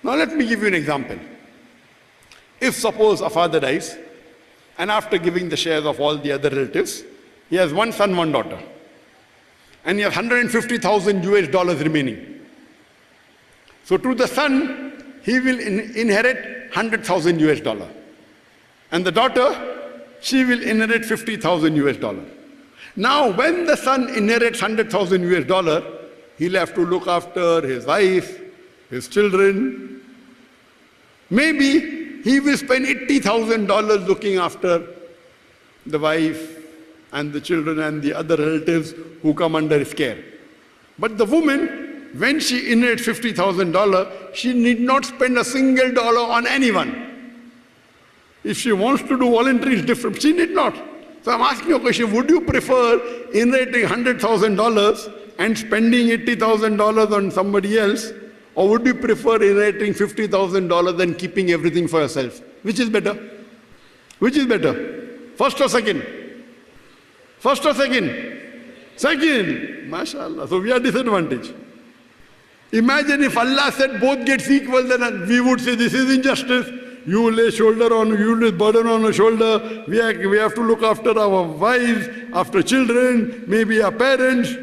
Now let me give you an example. If suppose a father dies, and after giving the shares of all the other relatives, he has one son, one daughter, and he has $150,000 remaining. So to the son, he will inherit $100,000, and the daughter, she will inherit $50,000. Now, when the son inherits $100,000, he'll have to look after his wife, his children. Maybe he will spend $80,000 looking after the wife and the children and the other relatives who come under his care. But the woman, when she inherits $50,000, she need not spend a single dollar on anyone. If she wants to do voluntary, it's different. She need not. So I'm asking you a question, would you prefer inheriting $100,000 and spending $80,000 on somebody else, or would you prefer inheriting $50,000 and keeping everything for yourself? Which is better? Which is better? First or second? First or second? Second. MashaAllah. So we are disadvantaged. Imagine if Allah said both gets equal, then we would say this is injustice. You lay burden on a shoulder. We have to look after our wives, after children, maybe our parents,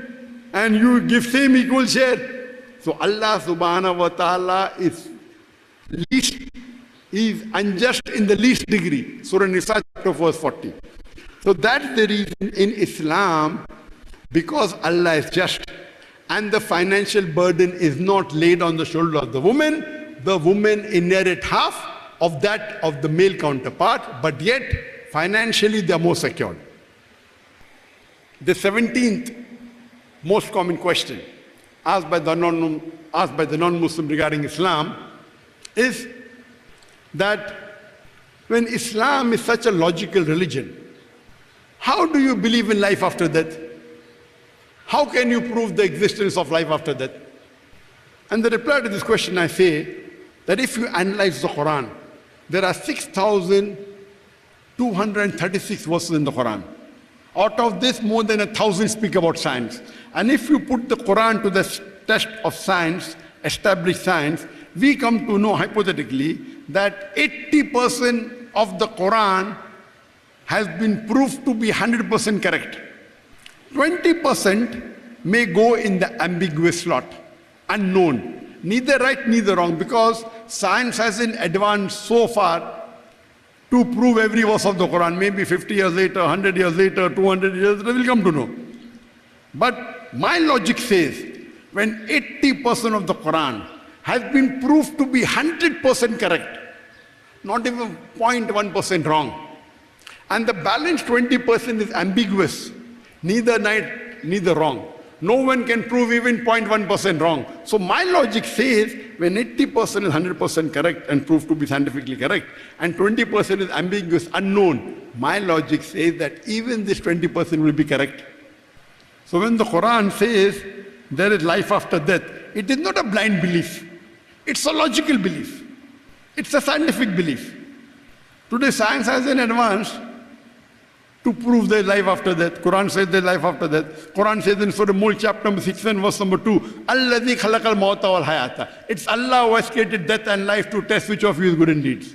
and you give same equal share. So Allah subhanahu wa ta'ala is unjust in the least degree. Surah Nisa chapter verse 40. So that's the reason in Islam, because Allah is just and the financial burden is not laid on the shoulder of the woman inherit half of that of the male counterpart, but yet financially they are more secured. The 17th most common question asked by the non-Muslim regarding Islam is that when Islam is such a logical religion, how do you believe in life after death? How can you prove the existence of life after death? And the reply to this question, I say that if you analyze the Quran, there are 6,236 verses in the Quran. Out of this, more than 1,000 speak about science. And if you put the Quran to the test of science, established science, we come to know hypothetically that 80% of the Quran has been proved to be 100% correct. 20% may go in the ambiguous slot, unknown. Neither right, neither wrong, because science hasn't advanced so far to prove every verse of the Quran. Maybe 50 years later, 100 years later, 200 years later, we'll come to know. But my logic says, when 80% of the Quran has been proved to be 100% correct, not even 0.1% wrong, and the balance 20% is ambiguous, neither right, neither wrong. No one can prove even 0.1% wrong. So my logic says when 80% is 100% correct and proved to be scientifically correct, and 20% is ambiguous, unknown, my logic says that even this 20% will be correct. So when the Quran says there is life after death, it is not a blind belief. It's a logical belief. It's a scientific belief. Today science hasn't advanced to prove there is life after death. Quran says there is life after death. Quran says in Surah Mulk chapter number 6 and verse number 2, Alladhi khalaqal mawta wal hayata. It's Allah who has created death and life to test which of you is good in deeds.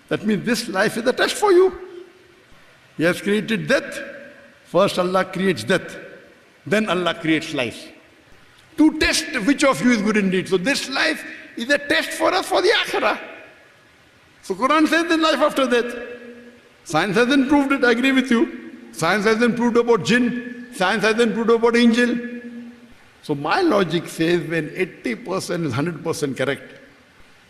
That means this life is a test for you. He has created death. First Allah creates death. Then Allah creates life. To test which of you is good in deeds. So this life is a test for us for the akhirah. So Quran says there is life after death. Science hasn't proved it, I agree with you. Science hasn't proved about jinn. Science hasn't proved about angel. So my logic says when 80% is 100% correct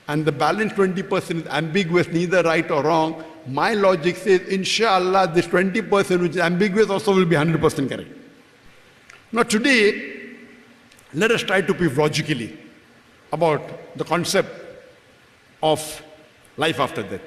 and the balance 20% is ambiguous, neither right or wrong, my logic says inshallah this 20% which is ambiguous also will be 100% correct. Now today, let us try to prove logically about the concept of life after death.